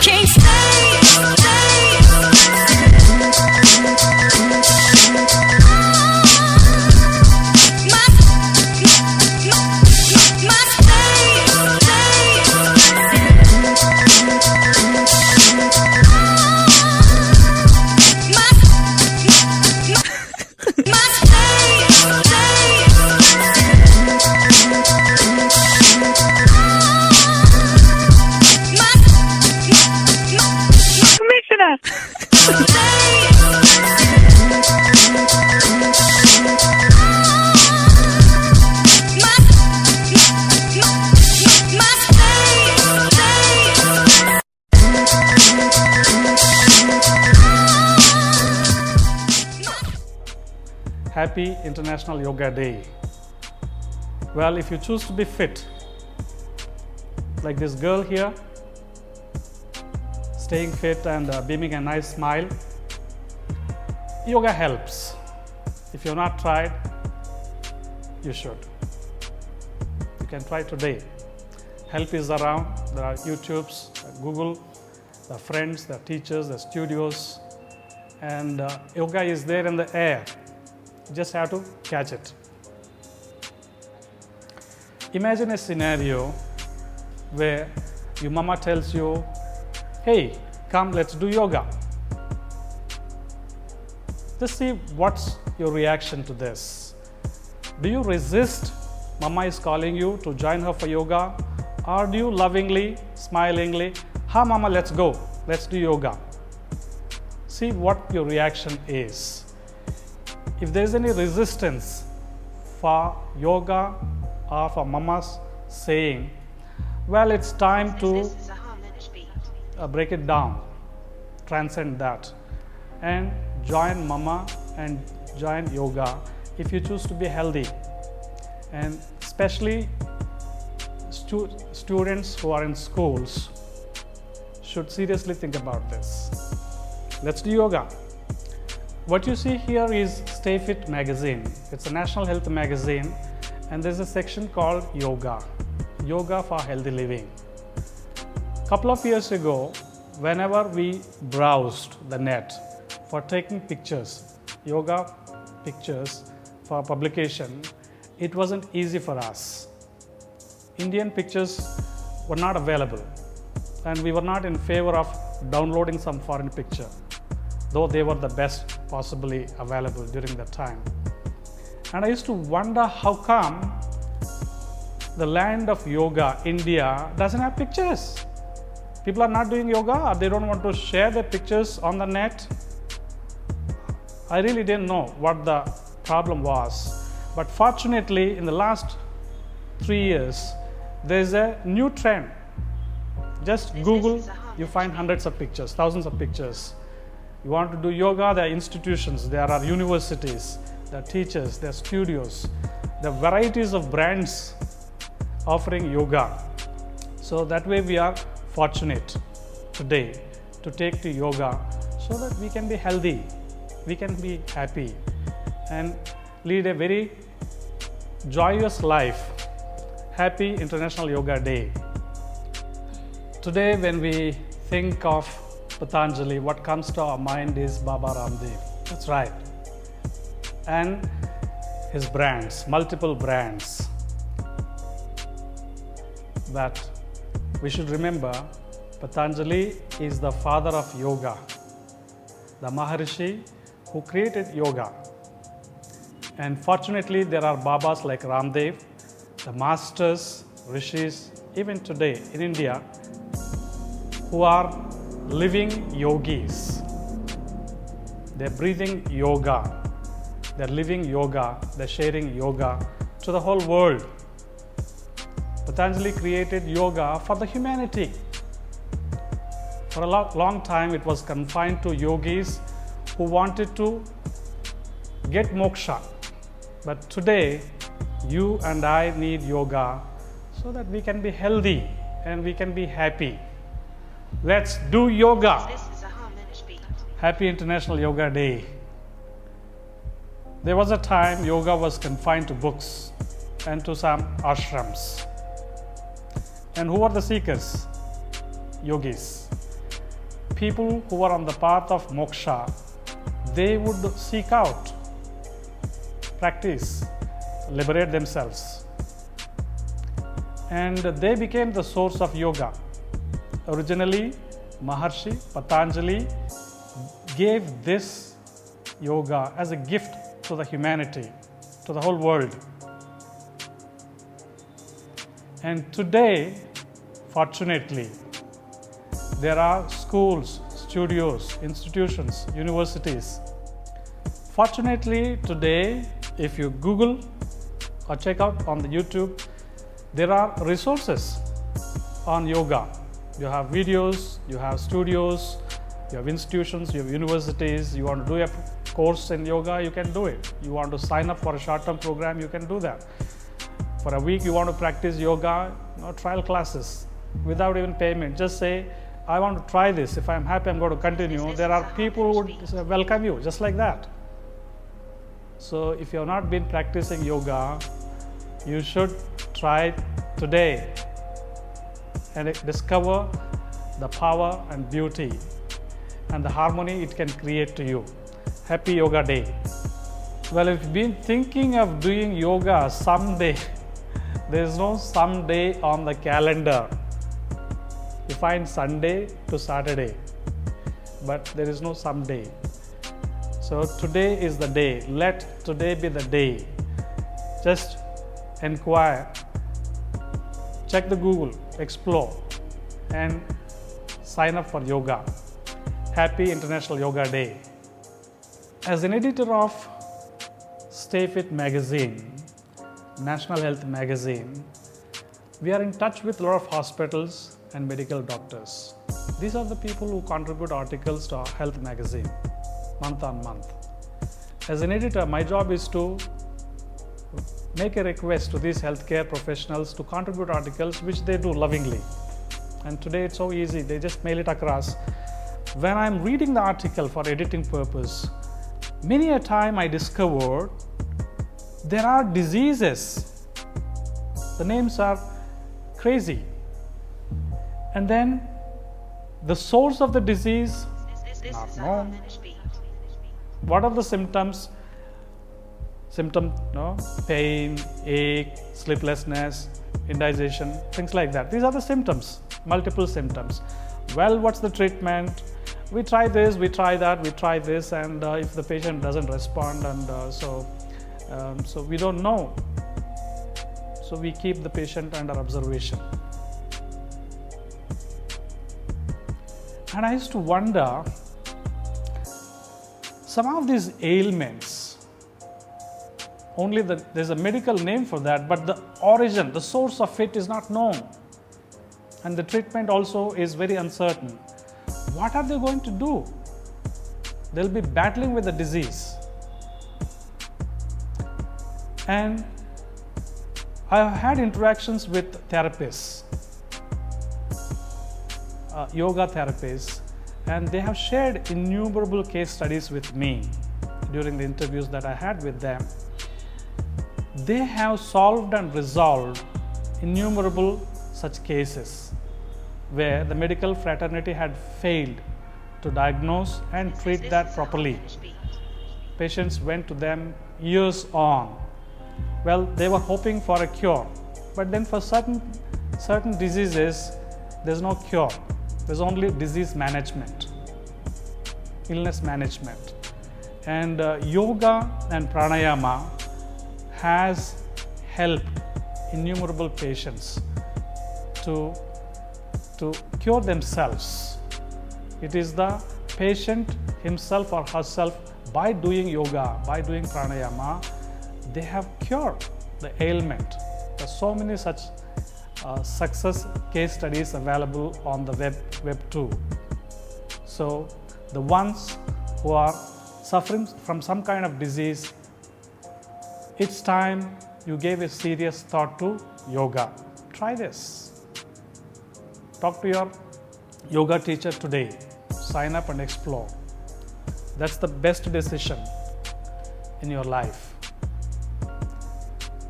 can't stay. Happy International Yoga Day. Well, if you choose to be fit, like this girl here, staying fit and beaming a nice smile, yoga helps. If you've not tried, you should. You can try today. Help is around. There are YouTubes, Google, the friends, the teachers, the studios, and yoga is there in the air. You just have to catch it. Imagine a scenario where your mama tells you, hey, come, let's do yoga. Just see what's your reaction to this. Do you resist mama is calling you to join her for yoga? Or do you lovingly, smilingly, ha mama, let's go, let's do yoga? See what your reaction is. If there is any resistance for yoga or for mama's saying, well, it's time to break it down, transcend that, and join mama and join yoga if you choose to be healthy. And especially students who are in schools should seriously think about this. Let's do yoga. What you see here is STAYFIT magazine. It's a national health magazine, and there's a section called Yoga, Yoga for Healthy Living. A couple of years ago, whenever we browsed the net for taking pictures, yoga pictures for publication, it wasn't easy for us. Indian pictures were not available, and we were not in favor of downloading some foreign picture, though they were the best possibly available during that time. And I used to wonder how come the land of yoga, India, doesn't have pictures. People are not doing yoga, or they don't want to share their pictures on the net. I really didn't know what the problem was. But fortunately, in the last 3 years, there's a new trend. Just Google, you find hundreds of pictures, thousands of pictures. You want to do yoga, there are institutions, there are universities, there are teachers, there are studios, there are varieties of brands offering yoga. So that way we are fortunate today to take to yoga so that we can be healthy, we can be happy and lead a very joyous life. Happy International Yoga Day. Today when we think of Patanjali, what comes to our mind is Baba Ramdev. That's right. And his brands, multiple brands. But we should remember Patanjali is the father of yoga, the Maharishi who created yoga. And fortunately, there are Babas like Ramdev, the masters, rishis, even today in India, who are living yogis. They're breathing yoga, they're living yoga, they're sharing yoga to the whole world. Patanjali created yoga for the humanity. For a long time, it was confined to yogis who wanted to get moksha. But today, you and I need yoga so that we can be healthy and we can be happy. Let's do yoga. Happy International Yoga Day. There was a time yoga was confined to books and to some ashrams. And who were the seekers? yogis. People who are on the path of moksha, they would seek out, practice, liberate themselves. And they became the source of yoga. Originally, Maharshi Patanjali gave this yoga as a gift to the humanity, to the whole world. And today, fortunately, there are schools, studios, institutions, universities. Fortunately, today, if you Google or check out on the YouTube, there are resources on yoga. You have videos, you have studios, you have institutions, you have universities. You want to do a course in yoga, you can do it. You want to sign up for a short-term program, you can do that. For a week, you want to practice yoga, trial classes without even payment. Just say, I want to try this. If I'm happy, I'm going to continue. There are people who would welcome you, just like that. So if you have not been practicing yoga, you should try today and discover the power and beauty and the harmony it can create to you. Happy Yoga Day. Well, if you've been thinking of doing yoga someday, there is no someday on the calendar. You find Sunday to Saturday, but there is no someday. So today is the day. Let today be the day. Just inquire, check the Google, explore, and sign up for yoga. Happy International Yoga Day. As an editor of STAYFIT magazine, National Health magazine, we are in touch with a lot of hospitals and medical doctors. These are the people who contribute articles to our health magazine month on month. As an editor, my job is to make a request to these healthcare professionals to contribute articles which they do lovingly. And today it's so easy, they just mail it across. When I'm reading the article for editing purpose, many a time I discovered there are diseases. The names are crazy. And then the source of the disease, not known. What are the symptoms? Pain, ache, sleeplessness, indigestion, things like that. These are the symptoms, multiple symptoms. Well, what's the treatment? We try this, we try that, we try this, and if the patient doesn't respond, and so we don't know. So we keep the patient under observation. And I used to wonder, some of these ailments, there's a medical name for that, but the origin, the source of it is not known. And the treatment also is very uncertain. What are they going to do? They'll be battling with the disease. And I have had interactions with therapists, yoga therapists, and they have shared innumerable case studies with me during the interviews that I had with them. They have solved and resolved innumerable such cases where the medical fraternity had failed to diagnose and treat that properly. Patients went to them years on. Well, they were hoping for a cure, but then for certain diseases, there's no cure. There's only disease management, illness management. And yoga and pranayama has helped innumerable patients to cure themselves. It is the patient himself or herself, by doing yoga, by doing pranayama, they have cured the ailment. There are so many such success case studies available on the web too. So the ones who are suffering from some kind of disease, it's time you gave a serious thought to yoga. Try this. Talk to your yoga teacher today. Sign up and explore. That's the best decision in your life.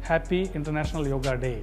Happy International Yoga Day.